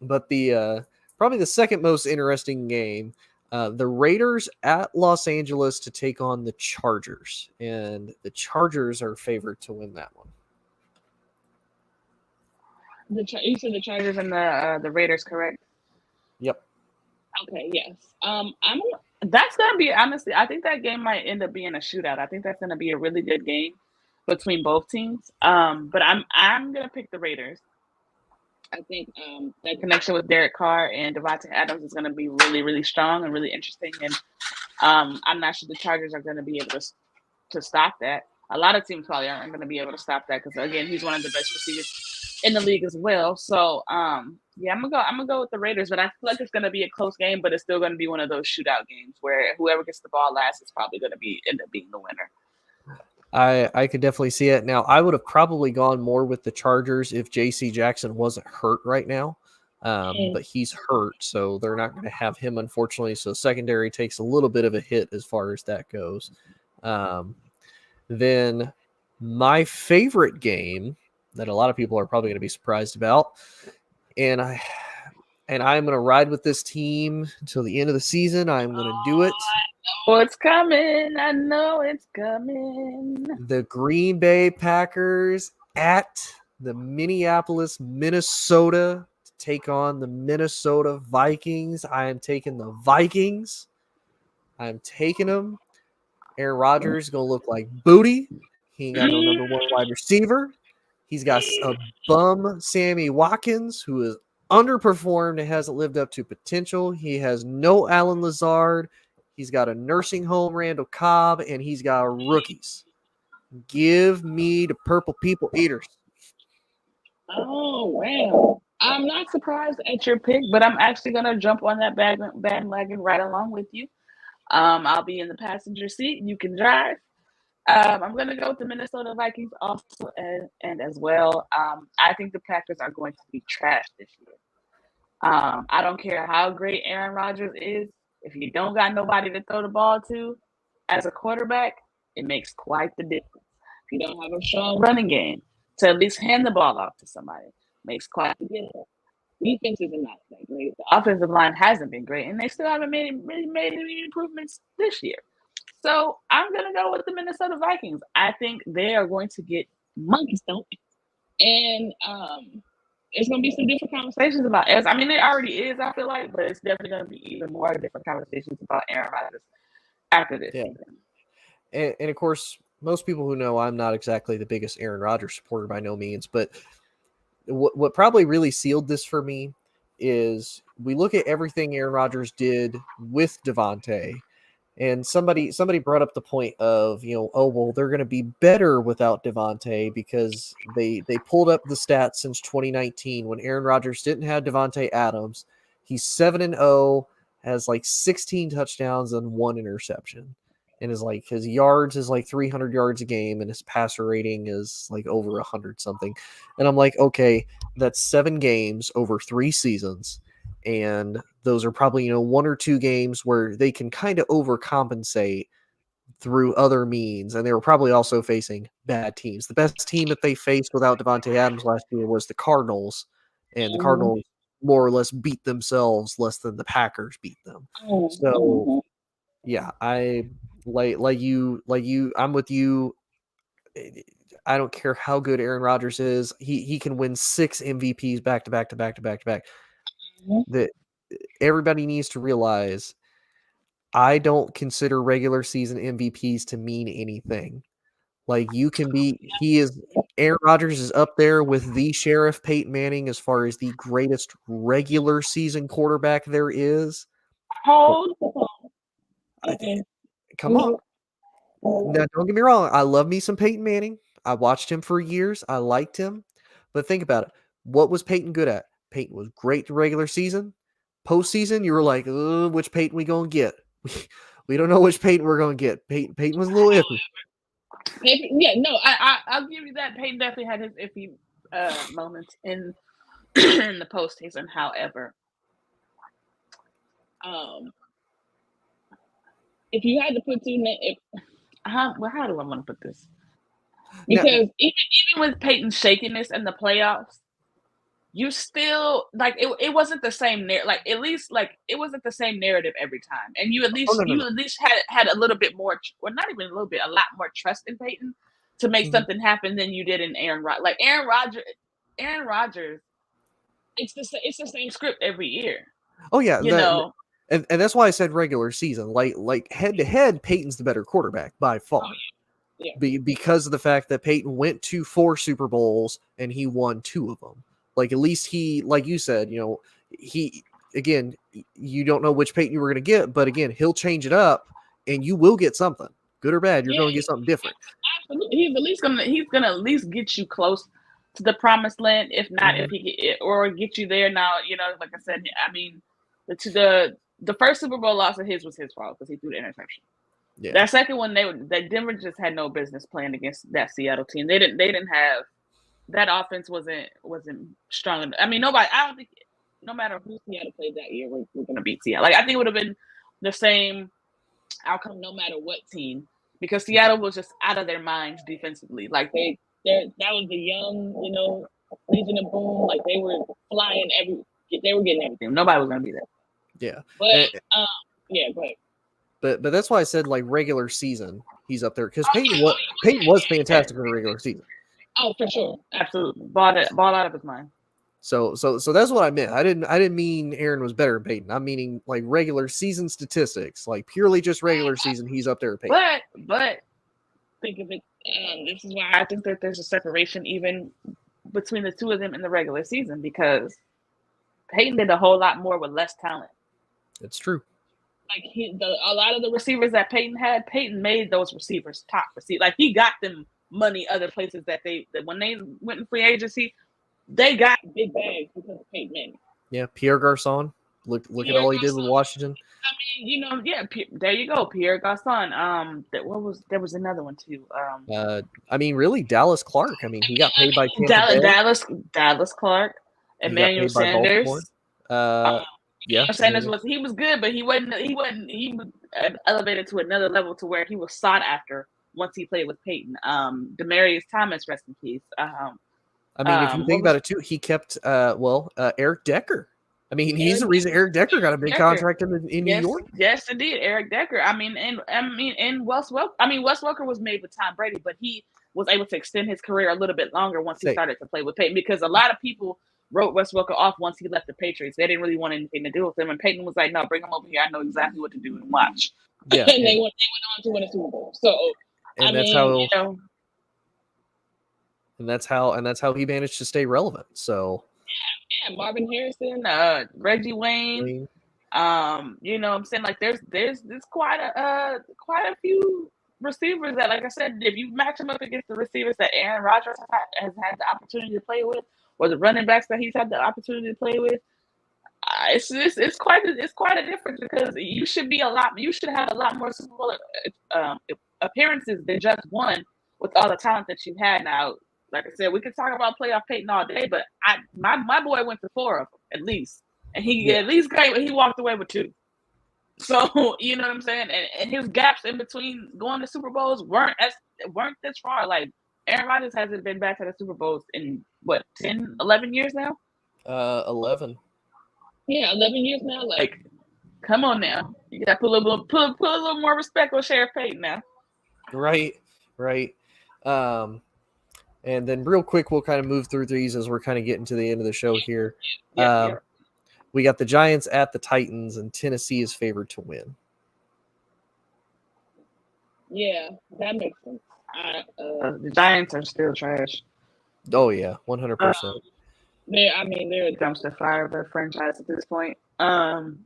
But the probably the second most interesting game, the Raiders at Los Angeles to take on the Chargers, and the Chargers are favored to win that one. You said the Chargers and the Raiders, correct? Yep. Okay. Yes. That's gonna be, honestly, I think that game might end up being a shootout. I think that's gonna be a really good game between both teams. But I'm gonna pick the Raiders. I think that connection with Derek Carr and Devontae Adams is going to be really, really strong and really interesting. And I'm not sure the Chargers are going to be able to stop that. A lot of teams probably aren't going to be able to stop that because, again, he's one of the best receivers in the league as well. So, I'm gonna go with the Raiders, but I feel like it's going to be a close game, but it's still going to be one of those shootout games where whoever gets the ball last is probably going to end up being the winner. I could definitely see it. Now, I would have probably gone more with the Chargers if J.C. Jackson wasn't hurt right now. But he's hurt, so they're not going to have him, unfortunately. So secondary takes a little bit of a hit as far as that goes. Then my favorite game that a lot of people are probably going to be surprised about, and I'm going to ride with this team until the end of the season. I'm going to do it. Oh, it's coming. I know it's coming. The Green Bay Packers at the Minneapolis, Minnesota to take on the Minnesota Vikings. I am taking the Vikings. I'm taking them. Aaron Rodgers is going to look like booty. He ain't got no number one wide receiver. He's got a bum Sammy Watkins who is underperformed and hasn't lived up to potential. He has no Allen Lazard. He's got a nursing home, Randall Cobb, and he's got rookies. Give me the Purple People Eaters. Oh, wow. I'm not surprised at your pick, but I'm actually going to jump on that bandwagon right along with you. I'll be in the passenger seat. You can drive. I'm going to go with the Minnesota Vikings also and as well. I think the Packers are going to be trash this year. I don't care how great Aaron Rodgers is. If you don't got nobody to throw the ball to as a quarterback, it makes quite the difference. If you don't have a strong running game to at least hand the ball off to somebody, makes quite the difference. Defenses are not that great. The offensive line hasn't been great, and they still haven't really made any improvements this year. So I'm going to go with the Minnesota Vikings. I think they are going to get monkey stomped. And it's going to be some different conversations about it. I mean, it already is, I feel like, but it's definitely going to be even more different conversations about Aaron Rodgers after this season. And of course, most people who know I'm not exactly the biggest Aaron Rodgers supporter by no means, but what probably really sealed this for me is we look at everything Aaron Rodgers did with Devontae, and somebody brought up the point of, oh, well, they're going to be better without Devontae because they pulled up the stats since 2019 when Aaron Rodgers didn't have Devontae Adams. He's 7-0, has like 16 touchdowns and 1 interception. And his yards is like 300 yards a game, and his passer rating is like over 100 something. And I'm like, okay, that's 7 games over 3 seasons. And those are probably, 1 or 2 games where they can kind of overcompensate through other means. And they were probably also facing bad teams. The best team that they faced without Devontae Adams last year was the Cardinals. And the Cardinals more or less beat themselves less than the Packers beat them. So, yeah, like you, I'm with you. I don't care how good Aaron Rodgers is. He can win 6 MVPs back to back. That everybody needs to realize, I don't consider regular season MVPs to mean anything. Like, Aaron Rodgers is up there with the Sheriff Peyton Manning as far as the greatest regular season quarterback there is. Hold on. Come on. Now, don't get me wrong. I love me some Peyton Manning. I watched him for years. I liked him. But think about it. What was Peyton good at? Peyton was great the regular season. Postseason, you were like, which Peyton we going to get? We don't know which Peyton we're going to get. Peyton was a little iffy. Yeah, no, I'll give you that. Peyton definitely had his iffy moments in the postseason. However, if you had to put how do I want to put this? Because even with Peyton's shakiness in the playoffs, you still it wasn't the same at least it wasn't the same narrative every time, and you at least had a little bit more, or not even a little bit, a lot more trust in Peyton to make something happen than you did in Aaron Rodgers. Aaron Rodgers, it's the same script every year. Oh yeah, and that's why I said regular season. Like head to head, Peyton's the better quarterback by far. Oh, yeah. Because of the fact that Peyton went to 4 Super Bowls and he won 2 of them. Like, at least he, like you said, he, again, you don't know which Peyton you were going to get, but again, he'll change it up and you will get something, good or bad. You're going to get something different. Absolutely. He's gonna at least get you close to the promised land. If not, or get you there. Now, like I said, I mean, the first Super Bowl loss of his was his fault because he threw the interception. Yeah. That second one, that Denver just had no business playing against that Seattle team. They didn't have. That offense wasn't strong enough. I mean, I don't think, no matter who Seattle played that year, we're going to beat Seattle. I think it would have been the same outcome no matter what team, because Seattle was just out of their minds defensively. That was the young, Legion of Boom. They were flying they were getting everything. Nobody was going to be there. Yeah. But, go ahead. But that's why I said regular season, he's up there, because Peyton was fantastic in the regular season. Oh, for sure, absolutely, ball out of his mind. So that's what I meant. I didn't mean Aaron was better than Peyton. I'm meaning regular season statistics, purely just regular season. He's up there with Peyton. But think of it. This is why I think that there's a separation even between the two of them in the regular season, because Peyton did a whole lot more with less talent. It's true. A lot of the receivers that Peyton had, Peyton made those receivers top receivers. He got them money other places that when they went in free agency, they got big bags because of Peyton Manning. Yeah, Pierre Garçon. Look at all he did with Washington. I mean, there you go, Pierre Garçon. There was another one too. I mean, really, Dallas Clark. I mean, he got paid by Tampa Bay. Dallas Clark, Emmanuel Sanders. Sanders was good, but he was elevated to another level to where he was sought after once he played with Peyton. Demaryius Thomas, rest in peace. I mean, if you think about it too, he kept Eric Decker. I mean, he's the reason Eric Decker got a big contract in New York. Yes, indeed, Eric Decker. I mean, and Wes Welker. I mean, Wes Welker was made with Tom Brady, but he was able to extend his career a little bit longer once he started to play with Peyton, because a lot of people wrote Wes Welker off once he left the Patriots. They didn't really want anything to do with him, and Peyton was like, "No, bring him over here. I know exactly what to do and watch." Yeah, and they went on to win a Super Bowl. So. And that's how he managed to stay relevant. So Yeah, Marvin Harrison, Reggie Wayne. You know what I'm saying? Like there's quite a few receivers that, like I said, if you match them up against the receivers that Aaron Rodgers has had the opportunity to play with, or the running backs that he's had the opportunity to play with, it's quite a difference, because you should have a lot more Super Bowl appearances than just one, with all the talent that you had. Now, like I said, we could talk about playoff Peyton all day, but my boy went to 4 of them at least, and he walked away with 2. So you know what I'm saying, and his gaps in between going to Super Bowls weren't this far. Like Aaron Rodgers hasn't been back to the Super Bowls in what 10, 11 years now. 11. Yeah, 11 years now. Like, come on now, you got to put a little more respect on Sheriff Payton now. Right. And then real quick, we'll kind of move through these as we're kind of getting to the end of the show here. Yeah. We got the Giants at the Titans, and Tennessee is favored to win. Yeah, that makes sense. The Giants are still trash. Oh yeah, 100%. They're a dumpster fire of a franchise at this point. So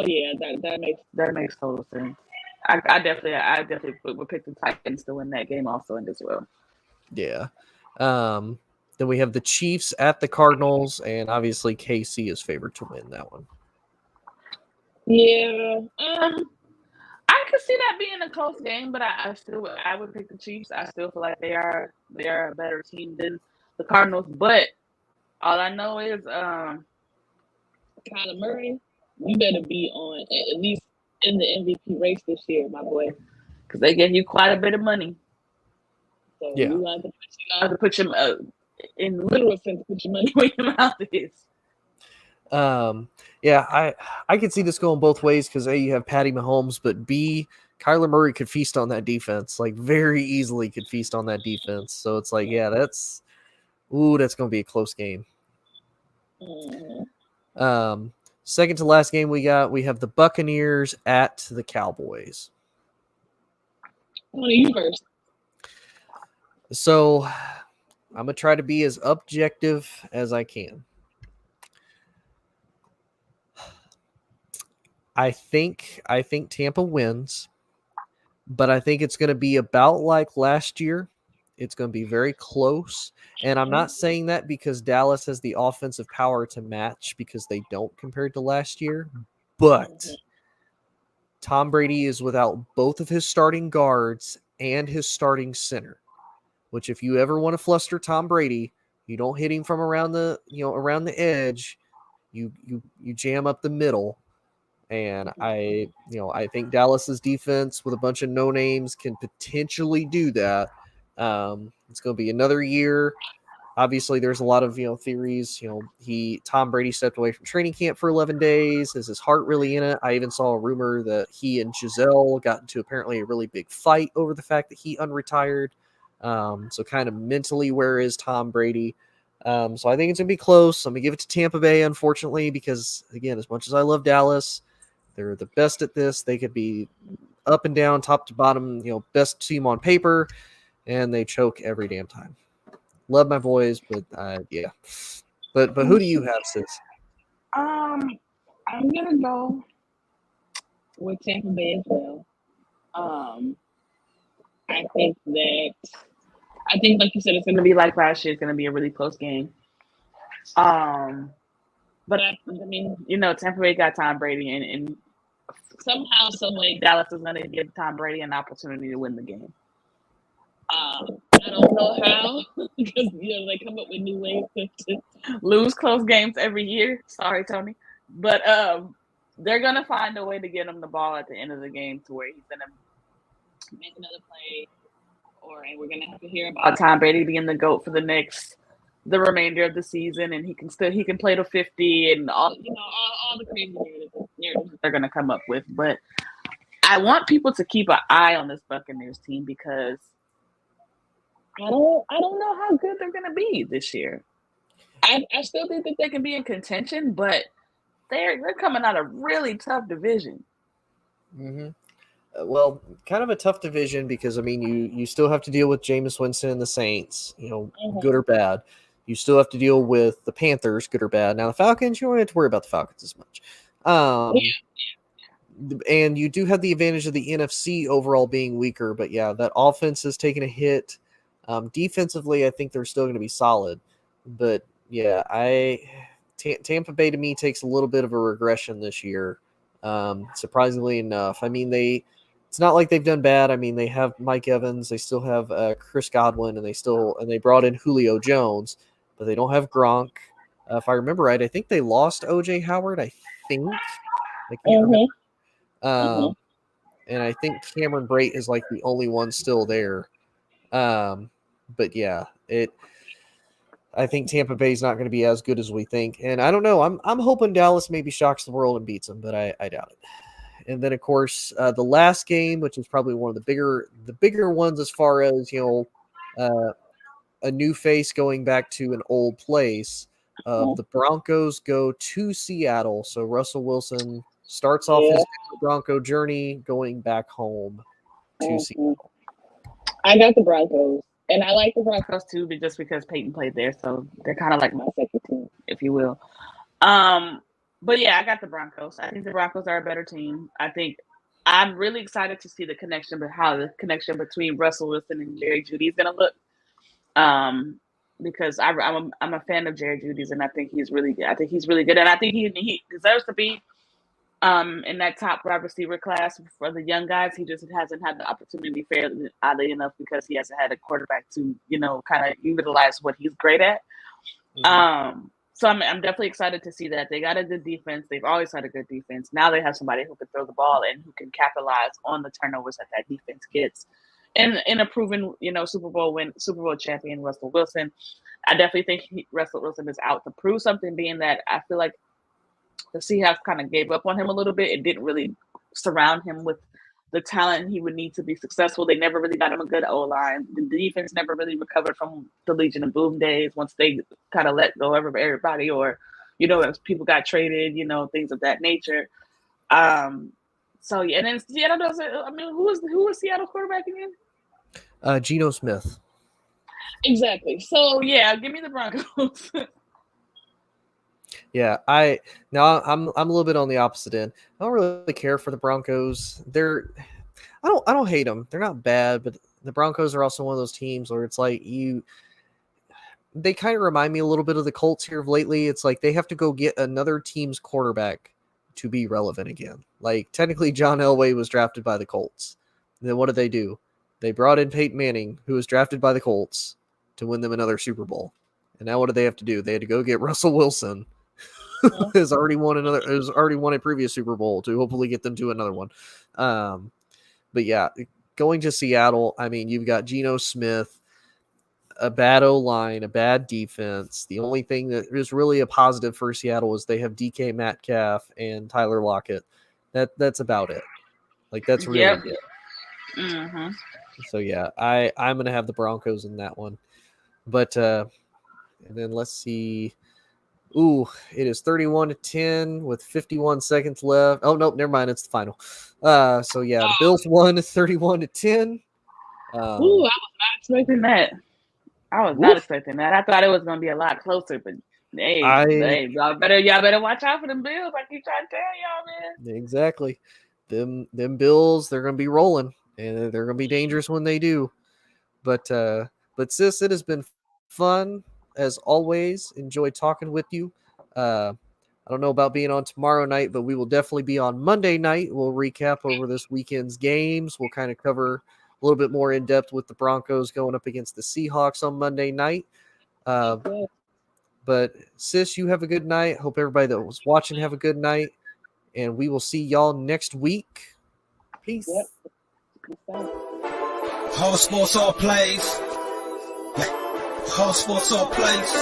yeah, that makes total sense. I definitely would pick the Titans to win that game also in as well. Yeah. Then we have the Chiefs at the Cardinals, and obviously KC is favored to win that one. Yeah. I could see that being a close game, but I would pick the Chiefs. I still feel like they are a better team than the Cardinals. But all I know is Kyler Murray, you better be on at least in the MVP race this year, my boy, because they give you quite a bit of money. So yeah, you have to put your in literal sense, put your money where your mouth is. Yeah, I could see this going both ways, because A, you have Patty Mahomes, but B, Kyler Murray could feast on that defense, like very easily could feast on that defense. So it's like, yeah, that's going to be a close game. Mm-hmm. Second to last game we have the Buccaneers at the Cowboys. What are you first? So I'm going to try to be as objective as I can. I think Tampa wins, but I think it's going to be about like last year. It's going to be very close. And I'm not saying that because Dallas has the offensive power to match, because they don't compared to last year. But Tom Brady is without both of his starting guards and his starting center, which if you ever want to fluster Tom Brady, you don't hit him from around the edge. You jam up the middle. And I think Dallas's defense with a bunch of no names can potentially do that. It's going to be another year. Obviously, there's a lot of theories. Tom Brady stepped away from training camp for 11 days. Is his heart really in it? I even saw a rumor that he and Giselle got into apparently a really big fight over the fact that he unretired. So kind of mentally, where is Tom Brady? So I think it's going to be close. I'm going to give it to Tampa Bay, unfortunately, because again, as much as I love Dallas, they're the best at this. They could be up and down, top to bottom, best team on paper, and they choke every damn time. Love my boys, but yeah. But who do you have, sis? I'm gonna go with Tampa Bay as well. I think, like you said, it's gonna be like last year. It's gonna be a really close game. But I mean, Tampa Bay got Tom Brady, and somehow, some way, Dallas is going to give Tom Brady an opportunity to win the game. I don't know how, because they come up with new ways to lose close games every year. Sorry, Tony, but they're going to find a way to get him the ball at the end of the game to where he's going to make another play, and we're going to have to hear about Tom Brady being the GOAT for the remainder of the season, and he can play to 50 and all the crazy narratives they're going to come up with. But I want people to keep an eye on this Buccaneers team, because I don't know how good they're going to be this year. I still think that they can be in contention, but they're coming out of a really tough division. Mm-hmm. Well, kind of a tough division, because I mean, you still have to deal with Jameis Winston and the Saints, good or bad. You still have to deal with the Panthers, good or bad. Now, the Falcons, you don't have to worry about the Falcons as much. And you do have the advantage of the NFC overall being weaker. But, yeah, that offense has taken a hit. Defensively, I think they're still going to be solid. But, yeah, Tampa Bay to me takes a little bit of a regression this year, surprisingly enough. I mean, it's not like they've done bad. I mean, they have Mike Evans, they still have Chris Godwin, and they brought in Julio Jones, but they don't have Gronk. If I remember right, I think they lost OJ Howard. I think I can't remember. And I think Cameron Brate is like the only one still there. But yeah, I think Tampa Bay is not going to be as good as we think, and I don't know. I'm hoping Dallas maybe shocks the world and beats them, but I doubt it. And then, of course, the last game, which is probably one of the bigger ones as far as, a new face going back to an old place. The Broncos go to Seattle. So Russell Wilson starts off his Bronco journey going back home to Seattle. I got the Broncos. And I like the Broncos, too, just because Peyton played there. So they're kind of like my second team, if you will. But, yeah, I got the Broncos. I think the Broncos are a better team. I think I'm really excited to see how the connection between Russell Wilson and Jerry Jeudy is going to look. Because I'm a fan of Jerry Jeudy's, and I think he's really good. And I think he deserves to be in that top wide receiver class for the young guys. He just hasn't had the opportunity, fairly oddly enough, because he hasn't had a quarterback to, kind of utilize what he's great at. So I'm definitely excited to see that. They got a good defense. They've always had a good defense. Now they have somebody who can throw the ball and who can capitalize on the turnovers that defense gets. And in a proven, Super Bowl champion, Russell Wilson, I definitely think Russell Wilson is out to prove something, being that I feel like the Seahawks kind of gave up on him a little bit and didn't really surround him with the talent he would need to be successful. They never really got him a good O-line. The defense never really recovered from the Legion of Boom days once they kind of let go of everybody, or, as people got traded, things of that nature. So, yeah, and then Seattle who was Seattle quarterback again? Geno Smith. Exactly. So, yeah, give me the Broncos. Yeah, I'm a little bit on the opposite end. I don't really care for the Broncos. I don't hate them. They're not bad, but the Broncos are also one of those teams where it's like they kind of remind me a little bit of the Colts here of lately. It's like they have to go get another team's quarterback to be relevant again. Like technically John Elway was drafted by the Colts. And then what did they do? They brought in Peyton Manning, who was drafted by the Colts, to win them another Super Bowl. And now what did they have to do? They had to go get Russell Wilson, who has already won a previous Super Bowl, to hopefully get them to another one. But yeah, going to Seattle, I mean, you've got Geno Smith, a bad O-line, a bad defense. The only thing that is really a positive for Seattle is they have DK Metcalf and Tyler Lockett. That's about it. Like that's really it. Mm-hmm. So yeah, I'm gonna have the Broncos in that one. But and then let's see. Ooh, it is 31-10 with 51 seconds left. Oh no, never mind. It's the final. So yeah, the Bills won 31-10. Ooh, I was not expecting that. I thought it was gonna be a lot closer, but hey, y'all better watch out for them Bills. I keep trying to tell y'all, man. Exactly. Them Bills, they're gonna be rolling, and they're gonna be dangerous when they do. But sis, it has been fun as always. Enjoy talking with you. I don't know about being on tomorrow night, but we will definitely be on Monday night. We'll recap over this weekend's games. We'll kind of cover a little bit more in depth with the Broncos going up against the Seahawks on Monday night. But sis, you have a good night. Hope everybody that was watching have a good night. And we will see y'all next week. Peace. Whole sports all plays. Whole sports all plays.